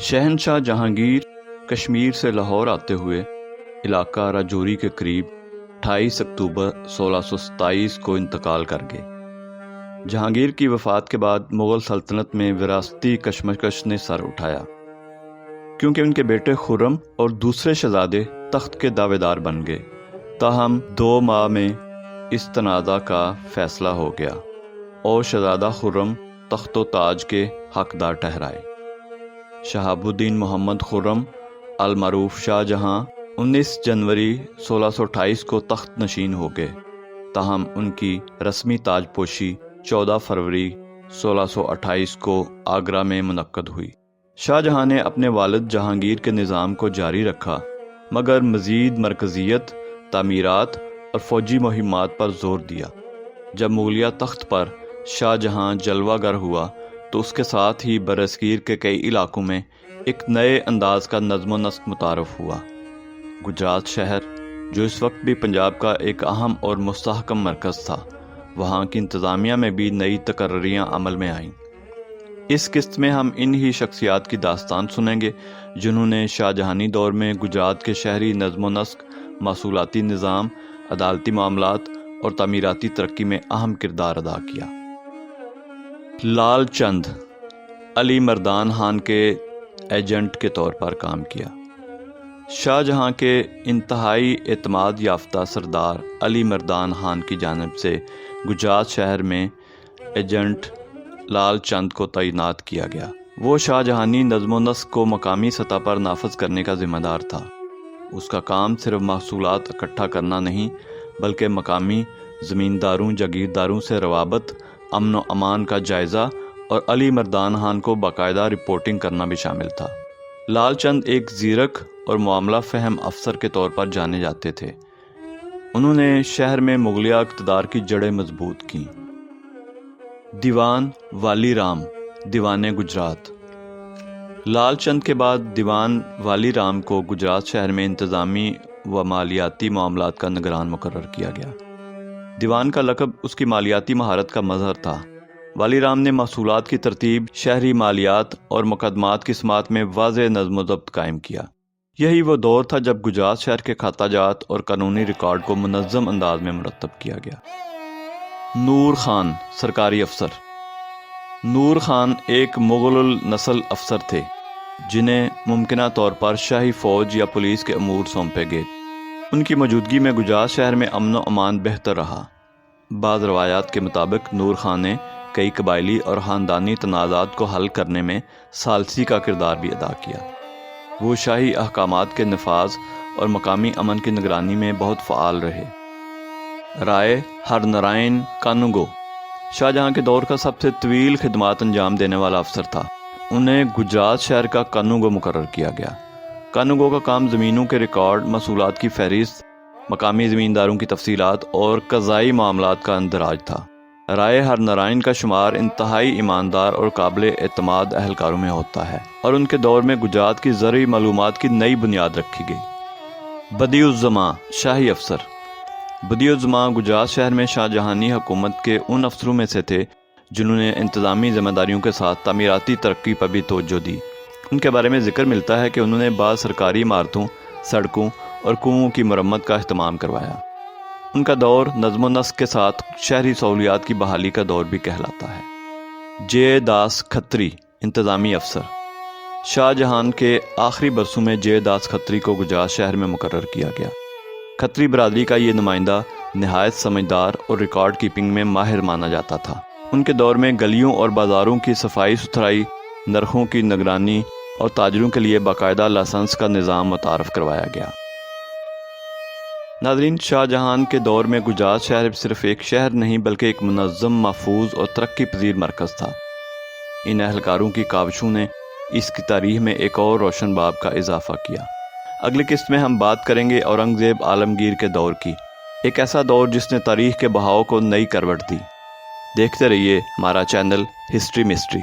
شہنشاہ جہانگیر کشمیر سے لاہور آتے ہوئے علاقہ راجوری کے قریب 28 اکتوبر 1627 کو انتقال کر گئے۔ جہانگیر کی وفات کے بعد مغل سلطنت میں وراثتی کشمکش نے سر اٹھایا، کیونکہ ان کے بیٹے خرم اور دوسرے شہزادے تخت کے دعوے دار بن گئے۔ تاہم 2 ماہ میں اس تنازع کا فیصلہ ہو گیا اور شہزادہ خرم تخت و تاج کے حقدار ٹھہرائے۔ شہاب الدین محمد خرم المعروف شاہ جہاں 19 جنوری 1628 کو تخت نشین ہو گئے، تاہم ان کی رسمی تاج پوشی 14 فروری 1628 کو آگرہ میں منعقد ہوئی۔ شاہ جہاں نے اپنے والد جہانگیر کے نظام کو جاری رکھا، مگر مزید مرکزیت، تعمیرات اور فوجی مہمات پر زور دیا۔ جب مغلیہ تخت پر شاہ جہاں جلوہ گر ہوا تو اس کے ساتھ ہی برصغیر کے کئی علاقوں میں ایک نئے انداز کا نظم و نسق متعارف ہوا۔ گجرات شہر، جو اس وقت بھی پنجاب کا ایک اہم اور مستحکم مرکز تھا، وہاں کی انتظامیہ میں بھی نئی تقرریاں عمل میں آئیں۔ اس قسط میں ہم انہی شخصیات کی داستان سنیں گے جنہوں نے شاہ جہانی دور میں گجرات کے شہری نظم و نسق، محصولاتی نظام، عدالتی معاملات اور تعمیراتی ترقی میں اہم کردار ادا کیا۔ لال چند علی مردان خان کے ایجنٹ کے طور پر کام کیا۔ شاہ جہاں کے انتہائی اعتماد یافتہ سردار علی مردان خان کی جانب سے گجرات شہر میں ایجنٹ لال چند کو تعینات کیا گیا۔ وہ شاہ جہانی نظم و نسق کو مقامی سطح پر نافذ کرنے کا ذمہ دار تھا۔ اس کا کام صرف محصولات اکٹھا کرنا نہیں، بلکہ مقامی زمینداروں، جاگیرداروں سے روابط، امن و امان کا جائزہ اور علی مردان خان کو باقاعدہ رپورٹنگ کرنا بھی شامل تھا۔ لال چند ایک زیرک اور معاملہ فہم افسر کے طور پر جانے جاتے تھے۔ انہوں نے شہر میں مغلیہ اقتدار کی جڑیں مضبوط کیں۔ دیوان والی رام، دیوان گجرات۔ لال چند کے بعد دیوان والی رام کو گجرات شہر میں انتظامی و مالیاتی معاملات کا نگران مقرر کیا گیا۔ دیوان کا لقب اس کی مالیاتی مہارت کا مظہر تھا۔ والی رام نے محصولات کی ترتیب، شہری مالیات اور مقدمات کی سماعت میں واضح نظم و ضبط قائم کیا۔ یہی وہ دور تھا جب گجرات شہر کے کھاتہ جات اور قانونی ریکارڈ کو منظم انداز میں مرتب کیا گیا۔ نور خان، سرکاری افسر۔ نور خان ایک مغل النسل افسر تھے جنہیں ممکنہ طور پر شاہی فوج یا پولیس کے امور سونپے گئے۔ ان کی موجودگی میں گجرات شہر میں امن و امان بہتر رہا۔ بعض روایات کے مطابق نور خان نے کئی قبائلی اور خاندانی تنازعات کو حل کرنے میں ثالثی کا کردار بھی ادا کیا۔ وہ شاہی احکامات کے نفاذ اور مقامی امن کی نگرانی میں بہت فعال رہے۔ رائے ہر نارائن کانوگو شاہ جہاں کے دور کا سب سے طویل خدمات انجام دینے والا افسر تھا۔ انہیں گجرات شہر کا کانوگو مقرر کیا گیا۔ کانوگو کا کام زمینوں کے ریکارڈ، محصولات کی فہرست، مقامی زمینداروں کی تفصیلات اور قضائی معاملات کا اندراج تھا۔ رائے ہر نارائن کا شمار انتہائی ایماندار اور قابل اعتماد اہلکاروں میں ہوتا ہے، اور ان کے دور میں گجرات کی زرعی معلومات کی نئی بنیاد رکھی گئی۔ بدیع الزماں، شاہی افسر۔ بدیع الزماں گجرات شہر میں شاہ جہانی حکومت کے ان افسروں میں سے تھے جنہوں نے انتظامی ذمہ داریوں کے ساتھ تعمیراتی ترقی پر بھی توجہ دی۔ ان کے بارے میں ذکر ملتا ہے کہ انہوں نے بعض سرکاری عمارتوں، سڑکوں اور کنوؤں کی مرمت کا اہتمام کروایا۔ ان کا دور نظم و نسق کے ساتھ شہری سہولیات کی بحالی کا دور بھی کہلاتا ہے۔ جے داس کھتری، انتظامی افسر۔ شاہ جہان کے آخری برسوں میں جے داس کھتری کو گجرات شہر میں مقرر کیا گیا۔ کھتری برادری کا یہ نمائندہ نہایت سمجھدار اور ریکارڈ کیپنگ میں ماہر مانا جاتا تھا۔ ان کے دور میں گلیوں اور بازاروں کی صفائی ستھرائی، نرخوں کی نگرانی اور تاجروں کے لیے باقاعدہ لائسنس کا نظام متعارف کروایا گیا۔ ناظرین، شاہ جہان کے دور میں گجرات شہر صرف ایک شہر نہیں بلکہ ایک منظم، محفوظ اور ترقی پذیر مرکز تھا۔ ان اہلکاروں کی کاوشوں نے اس کی تاریخ میں ایک اور روشن باب کا اضافہ کیا۔ اگلی قسط میں ہم بات کریں گے اورنگزیب عالمگیر کے دور کی، ایک ایسا دور جس نے تاریخ کے بہاؤ کو نئی کروٹ دی۔ دیکھتے رہیے ہمارا چینل ہسٹری مسٹری۔